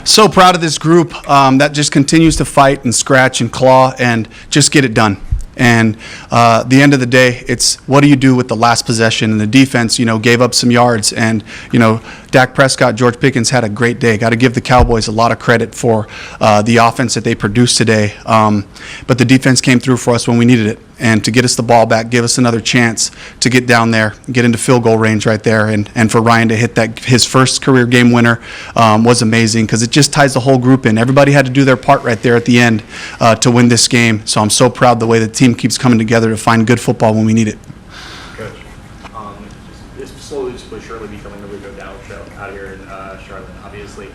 So proud of this group that just continues to fight and scratch and claw and just get it done. And the end of the day, it's what do you do with the last possession? And the defense, gave up some yards. And, Dak Prescott, George Pickens had a great day. Got to give the Cowboys a lot of credit for the offense that they produced today. But the defense came through for us when we needed it. And to get us the ball back, give us another chance to get down there, get into field goal range right there. And for Ryan to hit his first career game winner was amazing because it just ties the whole group in. Everybody had to do their part right there at the end to win this game. So I'm so proud the way the team keeps coming together to find good football when we need it. Coach, it's slowly but surely becoming the Rico Dowdle show out here in Charlotte, obviously.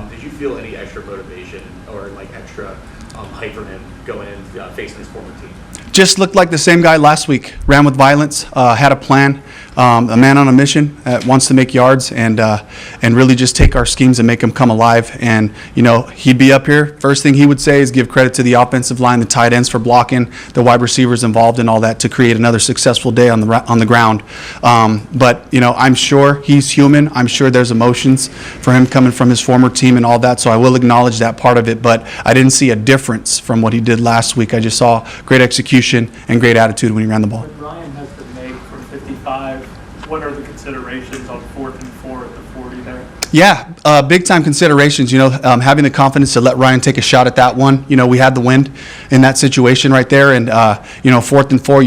Did you feel any extra motivation or extra hype from him going in facing his former team? Just looked like the same guy last week. Ran with violence, had a plan, a man on a mission that wants to make yards and really just take our schemes and make them come alive. And, he'd be up here. First thing he would say is give credit to the offensive line, the tight ends for blocking, the wide receivers involved in all that to create another successful day on the ground. But, I'm sure he's human. I'm sure there's emotions for him coming from his former team and all that. So I will acknowledge that part of it. But I didn't see a difference from what he did last week. I just saw great execution and great attitude when he ran the ball. When Ryan has to make from 55, what are the considerations on 4th and 4 at the 40 there? Yeah, big-time considerations, having the confidence to let Ryan take a shot at that one. We had the wind in that situation right there. And, 4th and 4,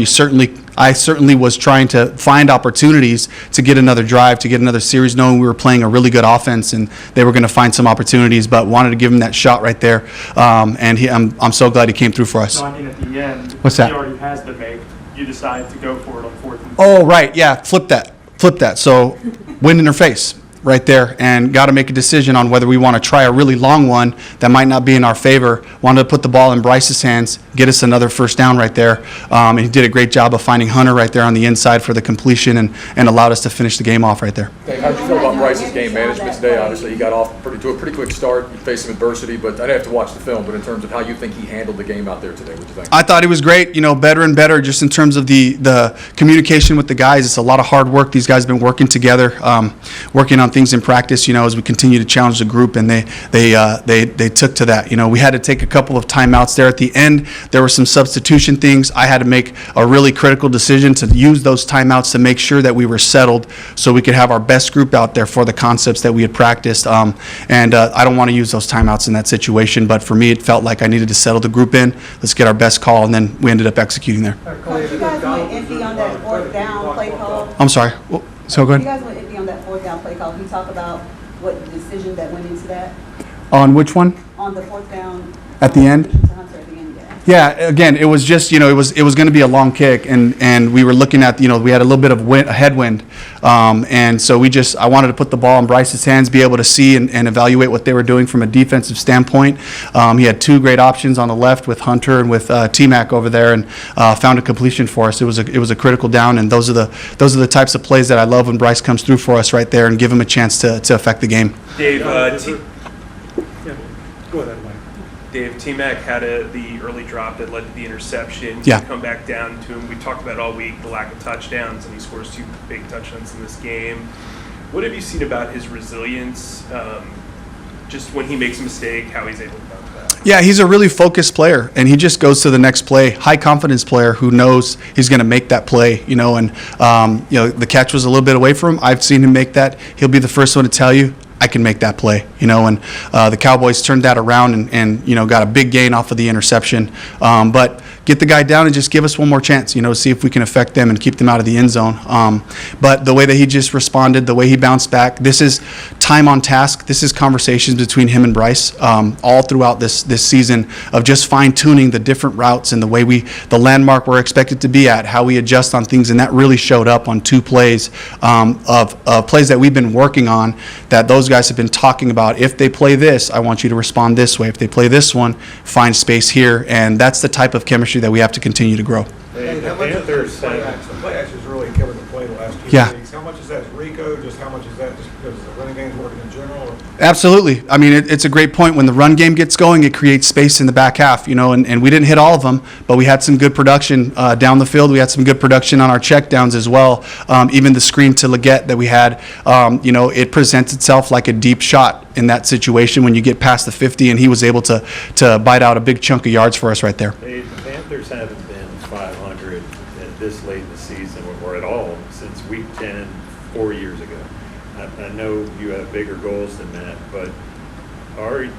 I certainly was trying to find opportunities to get another drive, to get another series, knowing we were playing a really good offense and they were going to find some opportunities, but wanted to give him that shot right there. And I'm so glad he came through for us. So, at the end, What's that? He already has to make. You decide to go for it on 4th and 4. Oh, right, yeah, flip that. So, wind in her face. Right there, and got to make a decision on whether we want to try a really long one that might not be in our favor. Wanted to put the ball in Bryce's hands, get us another first down right there. And he did a great job of finding Hunter right there on the inside for the completion and allowed us to finish the game off right there. How did you feel about Bryce's game management today? Obviously, he got off to a pretty quick start. You faced some adversity, but I'd have to watch the film. But in terms of how you think he handled the game out there today, what do you think? I thought he was great, better and better just in terms of the communication with the guys. It's a lot of hard work. These guys have been working together, working on things in practice, as we continue to challenge the group, and they took to that. We had to take a couple of timeouts there at the end. There were some substitution things. I had to make a really critical decision to use those timeouts to make sure that we were settled so we could have our best group out there for the concepts that we had practiced. I don't want to use those timeouts in that situation, but for me it felt like I needed to settle the group in. Let's get our best call, and then we ended up executing there. Coach, you guys went empty on that 4th down play call. I'm sorry. So go ahead. You guys went empty on that 4th down play call. Can you talk about what the decision that went into that? On which one? On the 4th down. At the end? Yeah. Yeah, again, it was just, it was going to be a long kick, and we were looking at, we had a little bit of headwind, and so I wanted to put the ball in Bryce's hands, be able to see and evaluate what they were doing from a defensive standpoint. He had two great options on the left with Hunter and with T-Mac over there, and found a completion for us. It was a critical down, and those are the types of plays that I love when Bryce comes through for us right there and give him a chance to affect the game. Dave, Go ahead, Mike. Dave, T-Mac had the early drop that led to the interception. Yeah. Come back down to him. We talked about all week the lack of touchdowns, and he scores 2 big touchdowns in this game. What have you seen about his resilience, just when he makes a mistake, how he's able to bounce back? Yeah, he's a really focused player, and he just goes to the next play. High confidence player who knows he's going to make that play, and the catch was a little bit away from him. I've seen him make that. He'll be the first one to tell you, I can make that play, and the Cowboys turned that around and got a big gain off of the interception. But get the guy down and just give us one more chance, see if we can affect them and keep them out of the end zone. But the way that he just responded, the way he bounced back, this is time on task. This is conversations between him and Bryce all throughout this season of just fine-tuning the different routes and the landmark we're expected to be at, how we adjust on things, and that really showed up on 2 plays of plays that we've been working on that those guys have been talking about. If they play this, I want you to respond this way. If they play this one, find space here, and that's the type of chemistry that we have to continue to grow. The Panthers. The play action is really killing the play the last 2 Yeah. weeks. How much is that Rico? Just how much is that just because the running game's working in general? Or Absolutely. I mean, it's a great point. When the run game gets going, it creates space in the back half, and we didn't hit all of them, but we had some good production down the field. We had some good production on our checkdowns as well. Even the screen to Leggett that we had, it presents itself like a deep shot in that situation when you get past the 50, and he was able to bite out a big chunk of yards for us right there. The Panthers haven't been 500 at this late in the season or at all since week 10 4 years ago. I know you have bigger goals than that, but are you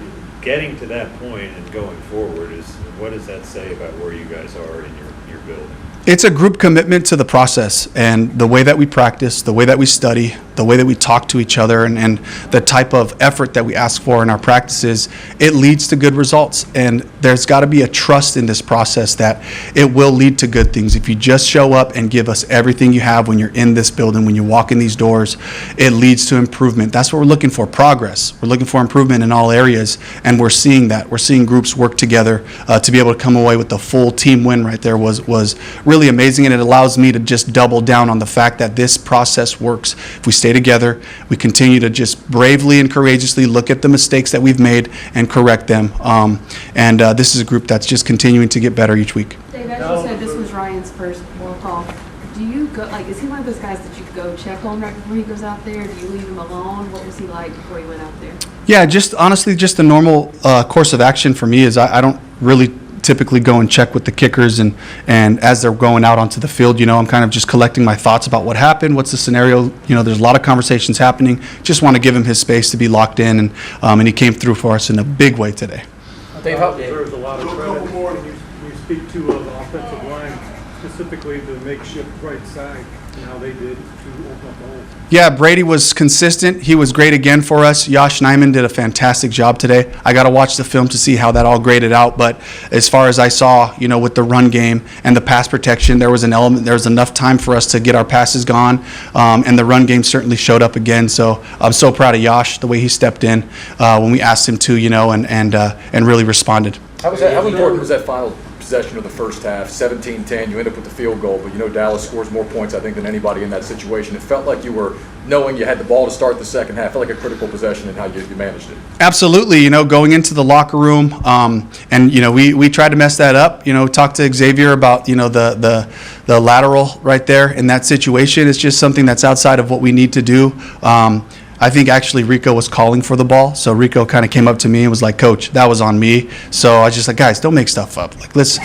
getting to that point and going forward, what does that say about where you guys are in your building? It's a group commitment to the process and the way that we practice, the way that we study, the way that we talk to each other, and the type of effort that we ask for in our practices. It leads to good results, and there's got to be a trust in this process that it will lead to good things. If you just show up and give us everything you have when you're in this building, when you walk in these doors, it leads to improvement. That's what we're looking for, progress. We're looking for improvement in all areas, and we're seeing that. We're seeing groups work together to be able to come away with the full team win right there was really amazing, and it allows me to just double down on the fact that this process works. If we stay together, we continue to just bravely and courageously look at the mistakes that we've made and correct them. This is a group that's just continuing to get better each week. Dave, as you said, this was Ryan's first walk-off. Do you go, is he one of those guys that you go check on right before he goes out there? Do you leave him alone? What was he like before he went out there? Yeah, just honestly, just the normal course of action for me is I don't really typically go and check with the kickers, and as they're going out onto the field, I'm kind of just collecting my thoughts about what happened, what's the scenario. There's a lot of conversations happening. Just want to give him his space to be locked in, and he came through for us in a big way today. Dave, how, Deserves a lot of credit. A couple more, you speak to the offensive line, specifically the makeshift right side, and how they did to open up the hole. Yeah, Brady was consistent. He was great again for us. Josh Nyman did a fantastic job today. I got to watch the film to see how that all graded out, but as far as I saw, with the run game and the pass protection, there was enough time for us to get our passes gone, and the run game certainly showed up again. So I'm so proud of Josh, the way he stepped in when we asked him to, and really responded. how important was that final possession of the first half, 17-10, you end up with the field goal, but Dallas scores more points, I think, than anybody in that situation. It felt like you were knowing you had the ball to start the second half. It felt like a critical possession in how you managed it. Absolutely, going into the locker room, and we tried to mess that up. Talked to Xavier about the lateral right there in that situation. It's just something that's outside of what we need to do. I think actually Rico was calling for the ball, so Rico kind of came up to me and was like, "Coach, that was on me." So I was just like, "Guys, don't make stuff up. Like let's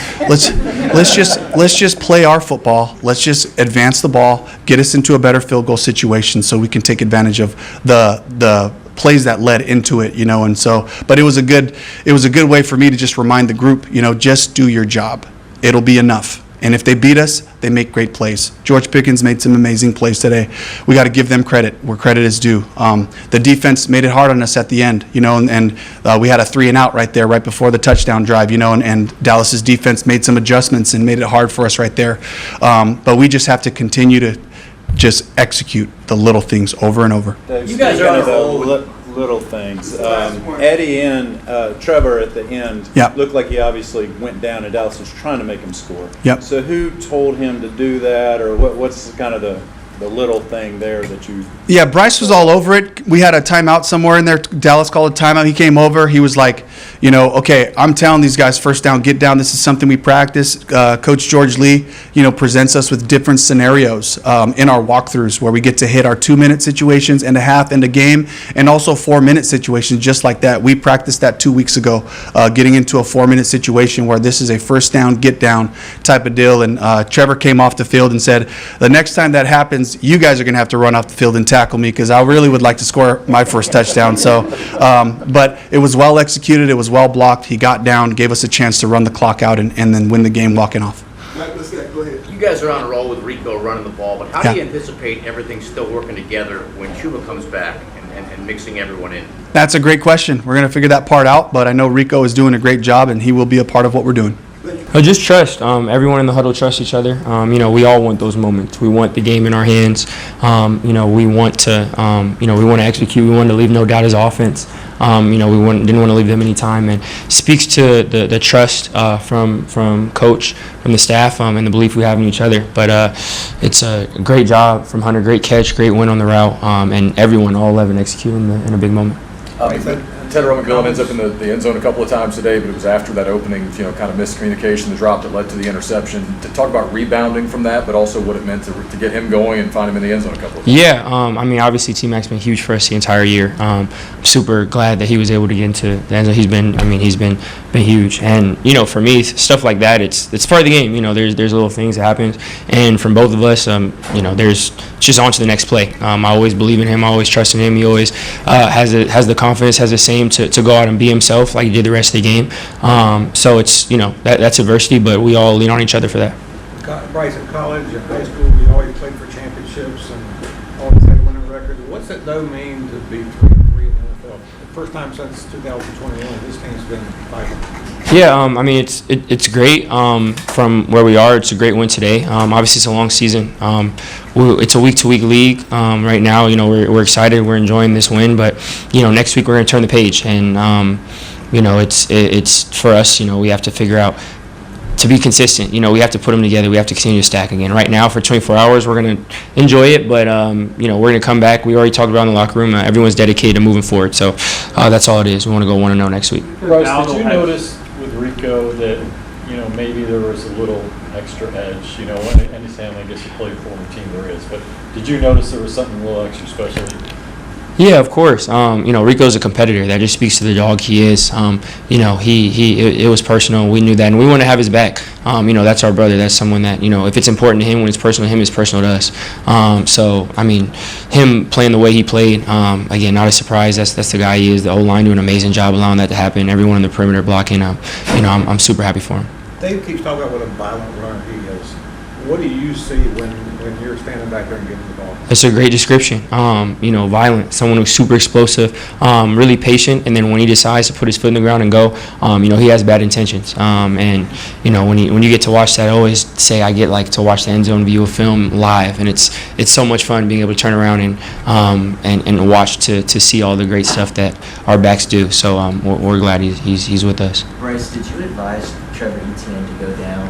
just play our football. Let's just advance the ball, get us into a better field goal situation, so we can take advantage of the plays that led into it, And so, but it was a good way for me to just remind the group, just do your job. It'll be enough. And if they beat us, they make great plays. George Pickens made some amazing plays today. We got to give them credit where credit is due. The defense made it hard on us at the end, and we had a 3-and-out right there, right before the touchdown drive, and Dallas's defense made some adjustments and made it hard for us right there. But we just have to continue to just execute the little things over and over. You guys are on a roll. Little things. Eddie and Trevor at the end looked like he obviously went down and Dallas was trying to make him score. Yep. So who told him to do that, or what's kind of the little thing there that you... Yeah, Bryce was all over it. We had a timeout somewhere in there. Dallas called a timeout. He came over. He was like, okay, I'm telling these guys first down, get down. This is something we practice. Coach George Lee, presents us with different scenarios in our walkthroughs where we get to hit our 2-minute situations and a half and a game, and also 4-minute situations just like that. We practiced that 2 weeks ago, getting into a 4-minute situation where this is a first down, get down type of deal. And Trevor came off the field and said, the next time that happens, you guys are going to have to run off the field and tackle me because I really would like to score my first touchdown. So, but it was well executed. It was well blocked. He got down, gave us a chance to run the clock out and then win the game walking off. Go ahead. You guys are on a roll with Rico running the ball, but how do you anticipate everything still working together when Chuba comes back and mixing everyone in? That's a great question. We're going to figure that part out, but I know Rico is doing a great job, and he will be a part of what we're doing. Just trust. Everyone in the huddle trusts each other. We all want those moments. We want the game in our hands. We want to, we want to execute. We want to leave no doubt as offense. We didn't want to leave them any time, and speaks to the trust from coach, from the staff, and the belief we have in each other. But it's a great job from Hunter. Great catch, great win on the route, and everyone, all 11, executing in a big moment. Tedero McMillan ends up in the end zone a couple of times today, but it was after that opening, kind of miscommunication, the drop that led to the interception. To talk about rebounding from that, but also what it meant to get him going and find him in the end zone a couple of times. Yeah, obviously T-Mac's been huge for us the entire year. I'm super glad that he was able to get into the end zone. He's been huge. And, for me, stuff like that, it's part of the game. There's little things that happen. And from both of us, there's just on to the next play. I always believe in him. I always trust in him. He always has the confidence, has the same to go out and be himself like he did the rest of the game. So it's, that's adversity, but we all lean on each other for that. Bryce, in college and high school, you always played for championships and always had a winning record. What's it though mean to be 3-3 in the NFL? The first time since 2021, this team's been fighting. Yeah, it's great. From where we are, it's a great win today. Obviously, it's a long season. It's a week-to-week league. Right now, we're excited. We're enjoying this win, but next week we're going to turn the page, and it's for us. We have to figure out to be consistent. We have to put them together. We have to continue to stack again. Right now, for 24 hours, we're going to enjoy it, but we're going to come back. We already talked about in the locker room. Everyone's dedicated to moving forward, so that's all it is. We want to go 1-0 next week. Bryce, did you notice with Rico that maybe there was a little extra edge? Anytime I guess you play for a team, there is, but did you notice there was something a little extra special? Yeah, of course. Rico's a competitor. That just speaks to the dog he is. It was personal. We knew that, and we want to have his back. That's our brother. That's someone that, if it's important to him, when it's personal to him, it's personal to us. Him playing the way he played, again, not a surprise. That's the guy he is. The O-line doing an amazing job allowing that to happen. Everyone in the perimeter blocking. I'm super happy for him. Dave keeps talking about what a violent runner he is. What do you see when you're standing back there and getting the ball? It's a great description. Violent, someone who's super explosive, really patient, and then when he decides to put his foot in the ground and go, he has bad intentions. When you get to watch that, I always say I get to watch the end zone view of film live, and it's so much fun being able to turn around and watch to see all the great stuff that our backs do. So we're glad he's with us. Bryce, did you advise Trevor Etienne to go down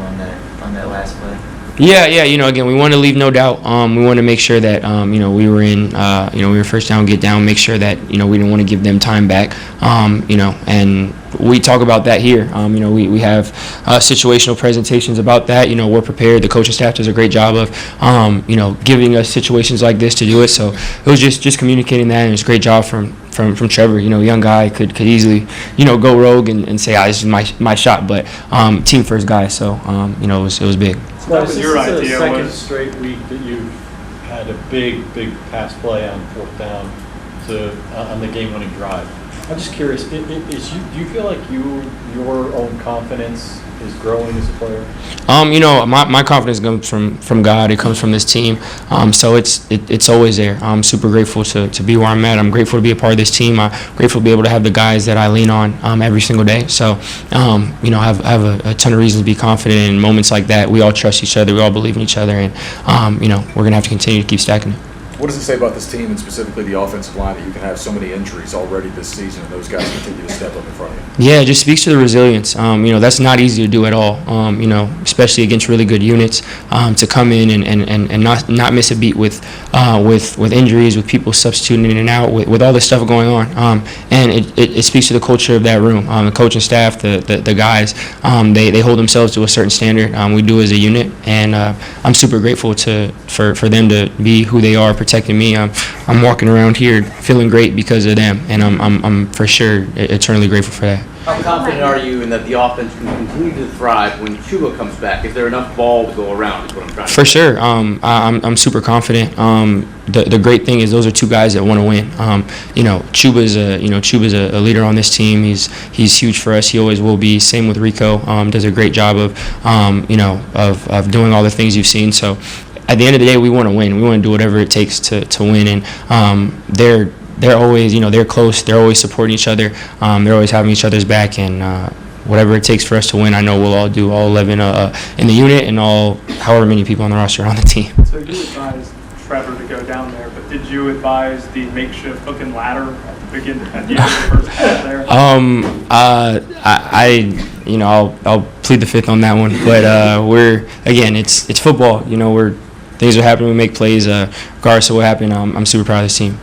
on that last play? Yeah. Again, we want to leave no doubt. We want to make sure that we were in, we were first down, get down, make sure that we didn't want to give them time back. And we talk about that here. We have situational presentations about that. We're prepared. The coaching staff does a great job of, giving us situations like this to do it. So it was just communicating that, and it's a great job from Trevor. Young guy could easily, go rogue and say, this is my shot. But team first guy, so it was big. This is the second straight week that you've had a big pass play on fourth down on the game-winning drive. I'm just curious, do you feel like your own confidence is growing as a player? My confidence comes from God. It comes from this team. So it's always there. I'm super grateful to be where I'm at. I'm grateful to be a part of this team. I'm grateful to be able to have the guys that I lean on every single day. So, I have a ton of reasons to be confident in moments like that. We all trust each other. We all believe in each other. And, we're going to have to continue to keep stacking it. What does it say about this team and specifically the offensive line that you can have so many injuries already this season and those guys continue to step up in front of you? Yeah, it just speaks to the resilience. That's not easy to do at all, especially against really good units, to come in and not miss a beat with injuries, with people substituting in and out, with all this stuff going on. And it speaks to the culture of that room. The coaching staff, the guys, they hold themselves to a certain standard. We do as a unit, and I'm super grateful for them to be who they are, protecting me. I'm walking around here feeling great because of them, and I'm for sure eternally grateful for that. How confident are you in that the offense can continue to thrive when Chuba comes back? Is there enough ball to go around? Is what I'm trying to For sure. I'm super confident. The great thing is those are two guys that want to win. Chuba's a leader on this team. He's huge for us. He always will be. Same with Rico. Does a great job of doing all the things you've seen. So at the end of the day, we want to win. We want to do whatever it takes to win. And they're always, they're close. They're always supporting each other. They're always having each other's back. And whatever it takes for us to win, I know we'll all do, all 11 in the unit and however many people on the roster are on the team. So you advised Trevor to go down there, but did you advise the makeshift hook and ladder at the end of the first half there? I'll plead the fifth on that one. But it's football. Things are happening. We make plays. Regardless of what happened, I'm super proud of this team.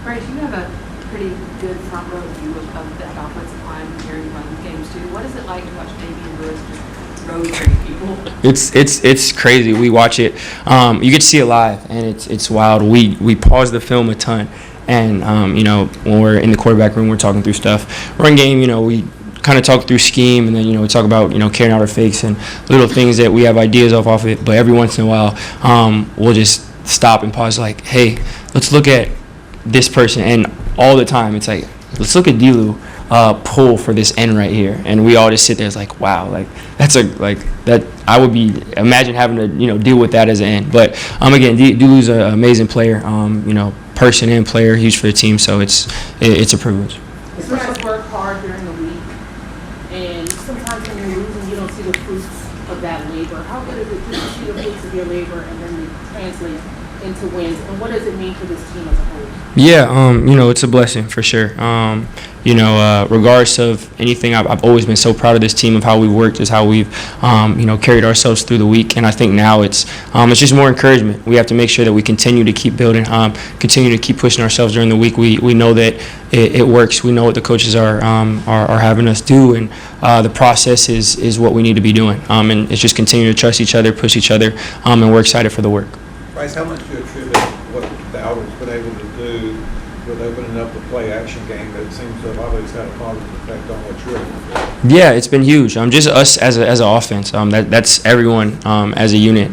Bryce, you have a pretty good too. What is it like to watch Fabian Lewis just road trade people? It's crazy. We watch it. You get to see it live, and it's wild. We pause the film a ton, and when we're in the quarterback room, we're talking through stuff. Run game, we kind of talk through scheme, and then we talk about carrying out our fakes and little things that we have ideas off of it. But every once in a while, we'll just stop and pause, like, hey, let's look at this person. And all the time, it's like, let's look at Dilu pull for this end right here, and we all just sit there. It's like, wow, like that's that. I would be imagine having to deal with that as an end. But again, Dilu's an amazing player. Person and player, huge for the team. So it's a privilege. You guys work hard during the week, and sometimes when you're losing, you don't see the fruits of that labor. How good is it just to see the fruits of your labor and then they translate into wins? And what does it mean for this team as a whole? Yeah, it's a blessing for sure. Regardless of anything, I've always been so proud of this team, of how we worked, is how we've, carried ourselves through the week. And I think now it's just more encouragement. We have to make sure that we continue to keep building, continue to keep pushing ourselves during the week. We know that it works. We know what the coaches are having us do, and the process is what we need to be doing. And it's just continue to trust each other, push each other, and we're excited for the work. Bryce, how much do you attribute what Dowdle's been able to do with opening up the play-action game that seems to have always had a positive effect on what you're able to do? Yeah, it's been huge. Just us as an offense. That's everyone as a unit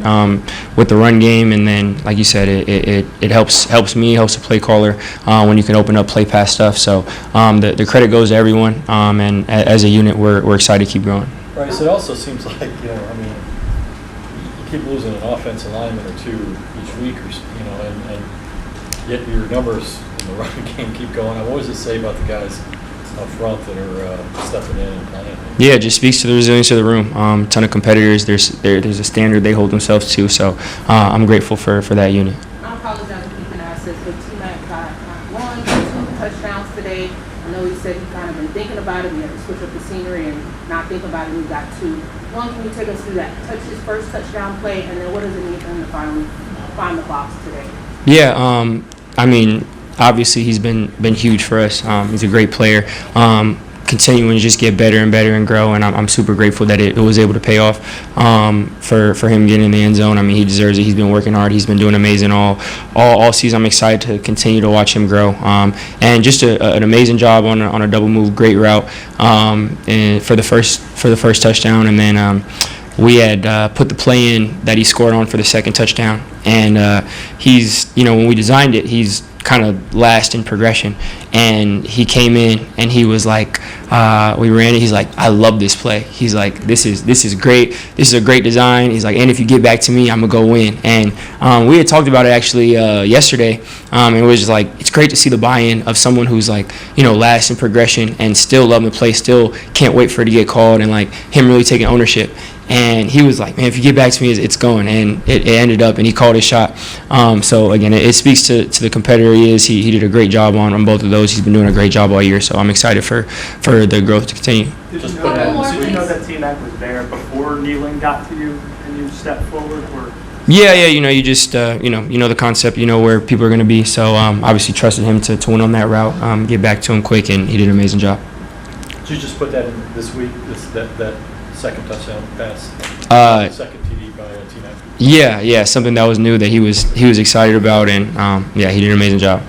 with the run game, and then like you said, it helps me, helps the play caller when you can open up play pass stuff. So the credit goes to everyone, and as a unit, we're excited to keep growing. Bryce, it also seems like you keep losing an offensive lineman or two each week, and yet your numbers in the running game keep going. What does it say about the guys up front that are stepping in and playing? Yeah, it just speaks to the resilience of the room. Ton of competitors. There's a standard they hold themselves to. So I'm grateful for that unit. I apologize for keeping access, but T-Mac got 1, 2 touchdowns today. I know he said he kind of been thinking about it. We had to switch up the scenery and not think about it. We got 2. One, can you take us through that? His first touchdown play, and then what does it mean for him to find the box today? Yeah, obviously he's been huge for us. He's a great player. Continuing to just get better and better and grow, and I'm super grateful that it was able to pay off for him getting in the end zone. He deserves it. He's been working hard. He's been doing amazing all season. I'm excited to continue to watch him grow. And just an amazing job on a double move, great route, and for the first touchdown, and then we had put the play in that he scored on for the second touchdown, and he's when we designed it, he's kind of last in progression, and he came in and he was like, we ran it, he's like, I love this play. He's like, this is great, this is a great design. He's like, and if you get back to me, I'm gonna go win. And we had talked about it actually yesterday, and it was just like, it's great to see the buy-in of someone who's like last in progression and still loving the play, still can't wait for it to get called, and like him really taking ownership. And he was like, man, if you get back to me, it's going. And it ended up, and he called his shot. So, again, it speaks to the competitor he is. He did a great job on both of those. He's been doing a great job all year. So I'm excited for the growth to continue. Did you know that T-Mac was there before kneeling got to you and you stepped forward? Or? Yeah, you just, you know the concept, where people are going to be. So obviously trusted him to win on that route, get back to him quick, and he did an amazing job. Did you just put that in this week, that second touchdown pass, second TD by T-Mac? Yeah, something that was new that he was excited about, and he did an amazing job.